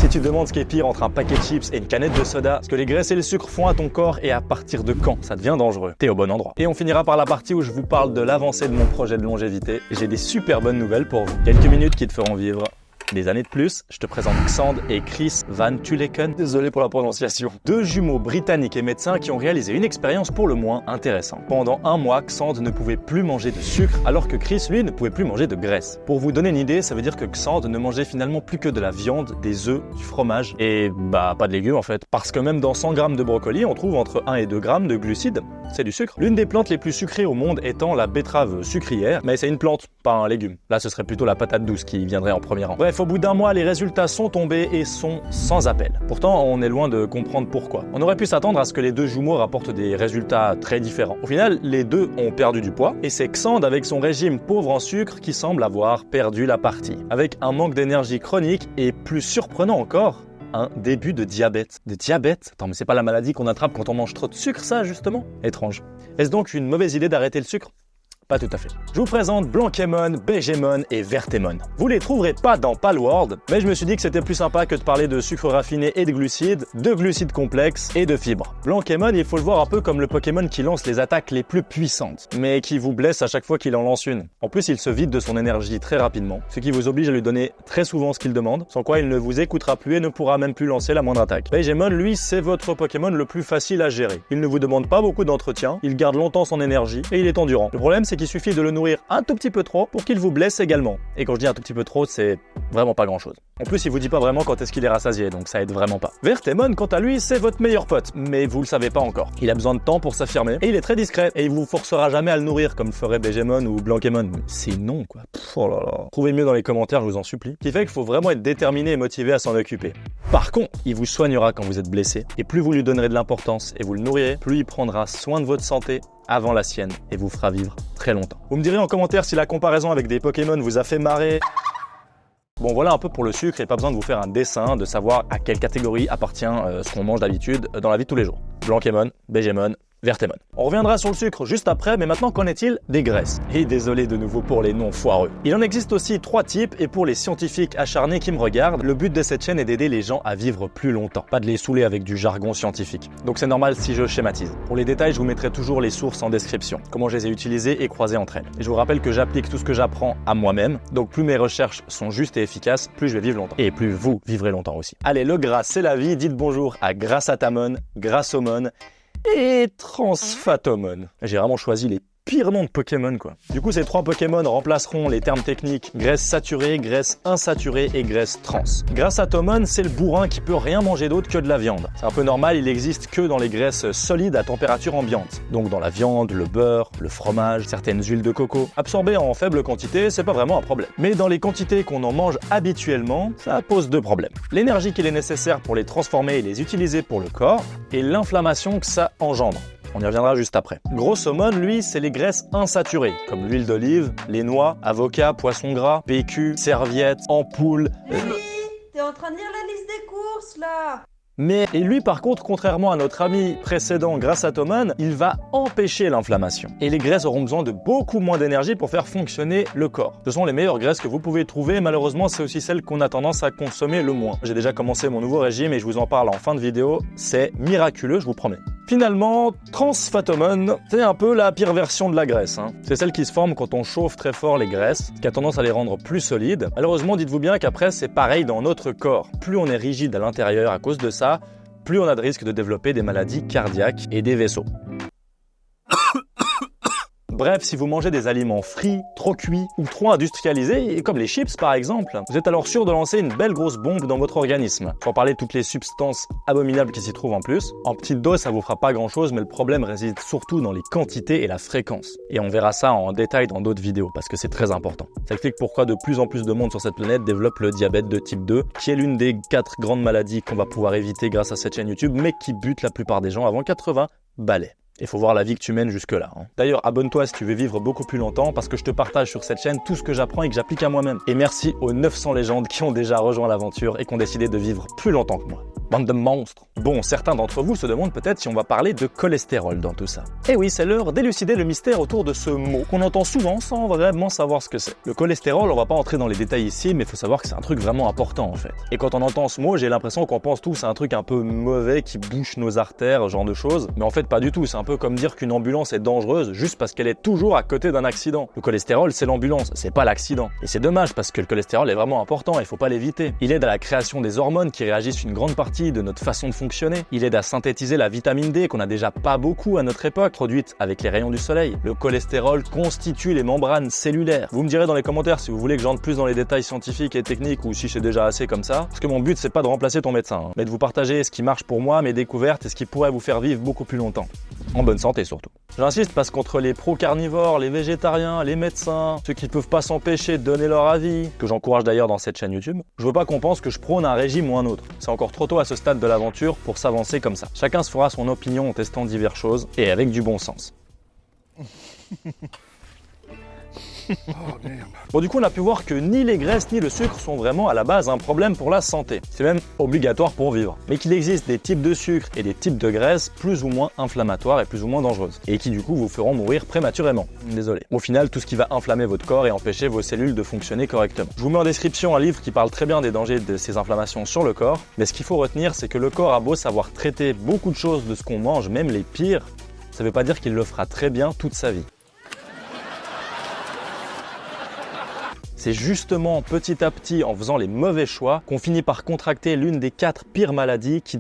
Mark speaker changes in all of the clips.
Speaker 1: Si tu te demandes ce qui est pire entre un paquet de chips et une canette de soda, ce que les graisses et le sucre font à ton corps et à partir de quand ça devient dangereux, t'es au bon endroit. Et on finira par la partie où je vous parle de l'avancée de mon projet de longévité. J'ai des super bonnes nouvelles pour vous. Quelques minutes qui te feront vivre des années de plus. Je te présente Xand et Chris Van Tulleken, désolé pour la prononciation. Deux jumeaux britanniques et médecins qui ont réalisé une expérience pour le moins intéressante. Pendant un mois, Xand ne pouvait plus manger de sucre, alors que Chris, lui, ne pouvait plus manger de graisse. Pour vous donner une idée, ça veut dire que Xand ne mangeait finalement plus que de la viande, des œufs, du fromage et pas de légumes en fait. Parce que même dans 100 grammes de brocoli, on trouve entre 1 et 2 grammes de glucides. C'est du sucre. L'une des plantes les plus sucrées au monde étant la betterave sucrière, mais c'est une plante, pas un légume. Là, ce serait plutôt la patate douce qui viendrait en premier rang. Bref, au bout d'un mois, les résultats sont tombés et sont sans appel. Pourtant, on est loin de comprendre pourquoi. On aurait pu s'attendre à ce que les deux jumeaux rapportent des résultats très différents. Au final, les deux ont perdu du poids et c'est Xand avec son régime pauvre en sucre qui semble avoir perdu la partie. Avec un manque d'énergie chronique et plus surprenant encore, un début de diabète. De diabète? Attends, mais c'est pas la maladie qu'on attrape quand on mange trop de sucre, ça, justement? Étrange. Est-ce donc une mauvaise idée d'arrêter le sucre? Pas tout à fait. Je vous présente Blankemon, Begemon et Vertemon. Vous les trouverez pas dans Palworld, mais je me suis dit que c'était plus sympa que de parler de sucre raffiné et de glucides complexes et de fibres. Blankemon, il faut le voir un peu comme le Pokémon qui lance les attaques les plus puissantes, mais qui vous blesse à chaque fois qu'il en lance une. En plus, il se vide de son énergie très rapidement, ce qui vous oblige à lui donner très souvent ce qu'il demande, sans quoi il ne vous écoutera plus et ne pourra même plus lancer la moindre attaque. Begemon, lui, c'est votre Pokémon le plus facile à gérer. Il ne vous demande pas beaucoup d'entretien, il garde longtemps son énergie et il est endurant. Le problème, c'est qu'il suffit de le nourrir un tout petit peu trop pour qu'il vous blesse également. Et quand je dis un tout petit peu trop, c'est vraiment pas grand chose. En plus, il vous dit pas vraiment quand est-ce qu'il est rassasié, donc ça aide vraiment pas. Vertemon, quant à lui, c'est votre meilleur pote, mais vous le savez pas encore. Il a besoin de temps pour s'affirmer, et il est très discret, et il vous forcera jamais à le nourrir comme le ferait Begemon ou Blankemon. C'est non, quoi. Oh là là. Trouvez mieux dans les commentaires, je vous en supplie. Ce qui fait qu'il faut vraiment être déterminé et motivé à s'en occuper. Par contre, il vous soignera quand vous êtes blessé, et plus vous lui donnerez de l'importance et vous le nourrirez, plus il prendra soin de votre santé avant la sienne et vous fera vivre très longtemps. Vous me direz en commentaire si la comparaison avec des Pokémon vous a fait marrer. Bon, voilà un peu pour le sucre et pas besoin de vous faire un dessin, de savoir à quelle catégorie appartient ce qu'on mange d'habitude dans la vie de tous les jours. Blankemon, Begemon, Vertemon. On reviendra sur le sucre juste après, mais maintenant qu'en est-il des graisses? Et désolé de nouveau pour les noms foireux. Il en existe aussi 3 types et pour les scientifiques acharnés qui me regardent, le but de cette chaîne est d'aider les gens à vivre plus longtemps, pas de les saouler avec du jargon scientifique. Donc c'est normal si je schématise. Pour les détails, je vous mettrai toujours les sources en description, comment je les ai utilisées et croisées entre elles. Et je vous rappelle que j'applique tout ce que j'apprends à moi-même, donc plus mes recherches sont justes et efficaces, plus je vais vivre longtemps. Et plus vous vivrez longtemps aussi. Allez, le gras c'est la vie, dites bonjour à Grassatamon, Grassomon et Transfatomon. J'ai vraiment choisi les pires noms de Pokémon quoi. Du coup, ces 3 Pokémon remplaceront les termes techniques graisse saturée, graisse insaturée et graisse trans. Grassatomon, c'est le bourrin qui peut rien manger d'autre que de la viande. C'est un peu normal, il existe que dans les graisses solides à température ambiante. Donc dans la viande, le beurre, le fromage, certaines huiles de coco. Absorbé en faible quantité, c'est pas vraiment un problème. Mais dans les quantités qu'on en mange habituellement, ça pose 2 problèmes. L'énergie qu'il est nécessaire pour les transformer et les utiliser pour le corps, et l'inflammation que ça engendre. On y reviendra juste après. Grossomon, lui, c'est les graisses insaturées, comme l'huile d'olive, les noix, avocat, poisson gras, PQ, serviettes, ampoules...
Speaker 2: T'es en train de lire la liste des courses, là?
Speaker 1: Et lui par contre, contrairement à notre ami précédent Grassatomon, il va empêcher l'inflammation. Et les graisses auront besoin de beaucoup moins d'énergie pour faire fonctionner le corps. Ce sont les meilleures graisses que vous pouvez trouver, malheureusement c'est aussi celles qu'on a tendance à consommer le moins. J'ai déjà commencé mon nouveau régime et je vous en parle en fin de vidéo, c'est miraculeux, je vous promets. Finalement, Transfatomon, c'est un peu la pire version de la graisse. C'est celle qui se forme quand on chauffe très fort les graisses, qui a tendance à les rendre plus solides. Malheureusement, dites-vous bien qu'après, c'est pareil dans notre corps. Plus on est rigide à l'intérieur à cause de ça, plus on a de risque de développer des maladies cardiaques et des vaisseaux. Bref, si vous mangez des aliments frits, trop cuits ou trop industrialisés, comme les chips par exemple, vous êtes alors sûr de lancer une belle grosse bombe dans votre organisme. Sans parler de toutes les substances abominables qui s'y trouvent en plus. En petite dose, ça vous fera pas grand chose, mais le problème réside surtout dans les quantités et la fréquence. Et on verra ça en détail dans d'autres vidéos, parce que c'est très important. Ça explique pourquoi de plus en plus de monde sur cette planète développe le diabète de type 2, qui est l'une des 4 grandes maladies qu'on va pouvoir éviter grâce à cette chaîne YouTube, mais qui bute la plupart des gens avant 80 balais. Il faut voir la vie que tu mènes jusque-là. D'ailleurs, abonne-toi si tu veux vivre beaucoup plus longtemps parce que je te partage sur cette chaîne tout ce que j'apprends et que j'applique à moi-même. Et merci aux 900 légendes qui ont déjà rejoint l'aventure et qui ont décidé de vivre plus longtemps que moi. Bande de monstres. Bon, certains d'entre vous se demandent peut-être si on va parler de cholestérol dans tout ça. Et oui, c'est l'heure d'élucider le mystère autour de ce mot qu'on entend souvent sans vraiment savoir ce que c'est. Le cholestérol, on va pas entrer dans les détails ici, mais il faut savoir que c'est un truc vraiment important en fait. Et quand on entend ce mot, j'ai l'impression qu'on pense tous à un truc un peu mauvais qui bouche nos artères, ce genre de choses. Mais en fait, pas du tout. C'est un peu comme dire qu'une ambulance est dangereuse juste parce qu'elle est toujours à côté d'un accident. Le cholestérol, c'est l'ambulance, c'est pas l'accident. Et c'est dommage parce que le cholestérol est vraiment important, il faut pas l'éviter. Il aide à la création des hormones qui réagissent une grande partie de notre façon de fonctionner. Il aide à synthétiser la vitamine D qu'on a déjà pas beaucoup à notre époque, produite avec les rayons du soleil. Le cholestérol constitue les membranes cellulaires. Vous me direz dans les commentaires si vous voulez que j'entre plus dans les détails scientifiques et techniques ou si c'est déjà assez comme ça. Parce que mon but c'est pas de remplacer ton médecin, mais de vous partager ce qui marche pour moi, mes découvertes et ce qui pourrait vous faire vivre beaucoup plus longtemps. En bonne santé surtout. J'insiste parce qu'entre les pro-carnivores, les végétariens, les médecins, ceux qui ne peuvent pas s'empêcher de donner leur avis, que j'encourage d'ailleurs dans cette chaîne YouTube, je veux pas qu'on pense que je prône un régime ou un autre. C'est encore trop tôt à ce stade de l'aventure pour s'avancer comme ça. Chacun se fera son opinion en testant diverses choses et avec du bon sens. Bon, du coup, on a pu voir que ni les graisses ni le sucre sont vraiment à la base un problème pour la santé. C'est même obligatoire pour vivre. Mais qu'il existe des types de sucre et des types de graisses plus ou moins inflammatoires et plus ou moins dangereuses. Et qui du coup vous feront mourir prématurément. Désolé. Au final, tout ce qui va inflammer votre corps et empêcher vos cellules de fonctionner correctement. Je vous mets en description un livre qui parle très bien des dangers de ces inflammations sur le corps. Mais ce qu'il faut retenir, c'est que le corps a beau savoir traiter beaucoup de choses de ce qu'on mange, même les pires, ça veut pas dire qu'il le fera très bien toute sa vie. C'est justement petit à petit, en faisant les mauvais choix, qu'on finit par contracter l'une des 4 pires maladies qui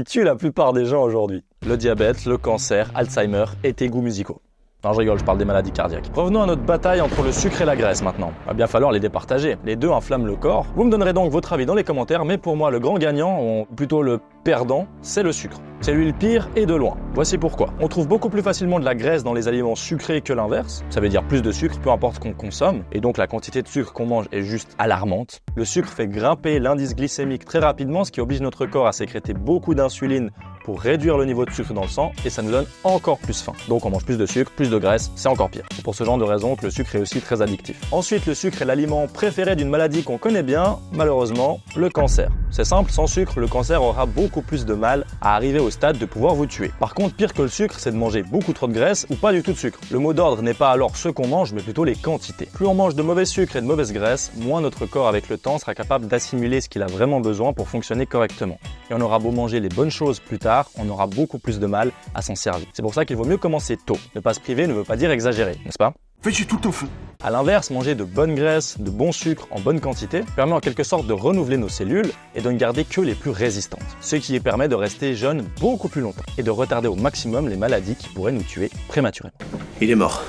Speaker 1: tue la plupart des gens aujourd'hui. Le diabète, le cancer, Alzheimer et tes goûts musicaux. Non, je rigole, je parle des maladies cardiaques. Revenons à notre bataille entre le sucre et la graisse maintenant. Il va bien falloir les départager. Les deux inflamment le corps. Vous me donnerez donc votre avis dans les commentaires, mais pour moi, le grand gagnant, ou plutôt le perdant, c'est le sucre. C'est lui le pire et de loin. Voici pourquoi. On trouve beaucoup plus facilement de la graisse dans les aliments sucrés que l'inverse. Ça veut dire plus de sucre, peu importe ce qu'on consomme. Et donc la quantité de sucre qu'on mange est juste alarmante. Le sucre fait grimper l'indice glycémique très rapidement, ce qui oblige notre corps à sécréter beaucoup d'insuline pour réduire le niveau de sucre dans le sang et ça nous donne encore plus faim. Donc on mange plus de sucre, plus de graisse, c'est encore pire. C'est pour ce genre de raison que le sucre est aussi très addictif. Ensuite, le sucre est l'aliment préféré d'une maladie qu'on connaît bien, malheureusement, le cancer. C'est simple, sans sucre, le cancer aura beaucoup plus de mal à arriver au stade de pouvoir vous tuer. Par contre, pire que le sucre, c'est de manger beaucoup trop de graisse ou pas du tout de sucre. Le mot d'ordre n'est pas alors ce qu'on mange, mais plutôt les quantités. Plus on mange de mauvais sucre et de mauvaise graisse, moins notre corps avec le temps sera capable d'assimiler ce qu'il a vraiment besoin pour fonctionner correctement. Et on aura beau manger les bonnes choses plus tard, on aura beaucoup plus de mal à s'en servir. C'est pour ça qu'il vaut mieux commencer tôt. Ne pas se priver ne veut pas dire exagérer, n'est-ce pas ?
Speaker 3: J'ai tout au feu.
Speaker 1: A l'inverse, manger de bonnes graisses, de bons sucres en bonne quantité permet en quelque sorte de renouveler nos cellules et de ne garder que les plus résistantes. Ce qui permet de rester jeune beaucoup plus longtemps et de retarder au maximum les maladies qui pourraient nous tuer prématurément.
Speaker 3: Il est mort.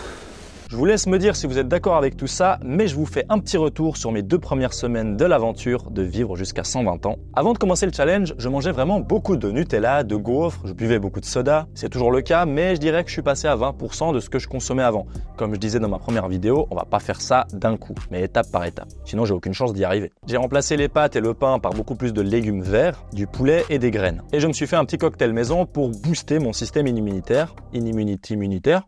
Speaker 1: Je vous laisse me dire si vous êtes d'accord avec tout ça, mais je vous fais un petit retour sur mes 2 premières semaines de l'aventure de vivre jusqu'à 120 ans. Avant de commencer le challenge, je mangeais vraiment beaucoup de Nutella, de gaufres, je buvais beaucoup de soda. C'est toujours le cas, mais je dirais que je suis passé à 20% de ce que je consommais avant. Comme je disais dans ma première vidéo, on va pas faire ça d'un coup, mais étape par étape. Sinon, j'ai aucune chance d'y arriver. J'ai remplacé les pâtes et le pain par beaucoup plus de légumes verts, du poulet et des graines. Et je me suis fait un petit cocktail maison pour booster mon système immunitaire. Immunitaire.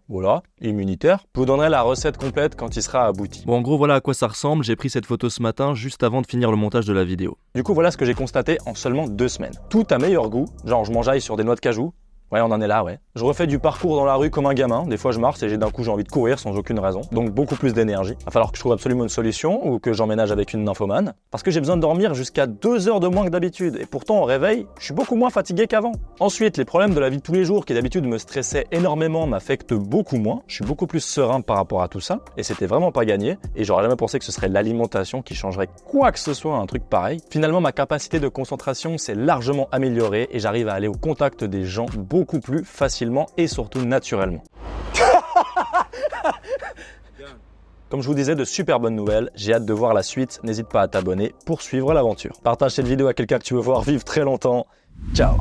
Speaker 1: Je vous donnerai la recette complète quand il sera abouti.
Speaker 4: Bon, en gros, voilà à quoi ça ressemble. J'ai pris cette photo ce matin juste avant de finir le montage de la vidéo.
Speaker 1: Du coup, voilà ce que j'ai constaté en seulement 2 semaines. Tout à meilleur goût, genre je mangeaille sur des noix de cajou. Ouais, on en est là, ouais. Je refais du parcours dans la rue comme un gamin. Des fois, je marche et d'un coup, j'ai envie de courir sans aucune raison. Donc, beaucoup plus d'énergie. Va falloir que je trouve absolument une solution ou que j'emménage avec une nymphomane. Parce que j'ai besoin de dormir jusqu'à 2 heures de moins que d'habitude. Et pourtant, au réveil, je suis beaucoup moins fatigué qu'avant. Ensuite, les problèmes de la vie de tous les jours qui d'habitude me stressaient énormément m'affectent beaucoup moins. Je suis beaucoup plus serein par rapport à tout ça. Et c'était vraiment pas gagné. Et j'aurais jamais pensé que ce serait l'alimentation qui changerait quoi que ce soit à un truc pareil. Finalement, ma capacité de concentration s'est largement améliorée et j'arrive à aller au contact des gens beaucoup plus facilement et surtout naturellement. Comme je vous disais, de super bonnes nouvelles, j'ai hâte de voir la suite, n'hésite pas à t'abonner pour suivre l'aventure. Partage cette vidéo à quelqu'un que tu veux voir vivre très longtemps. Ciao!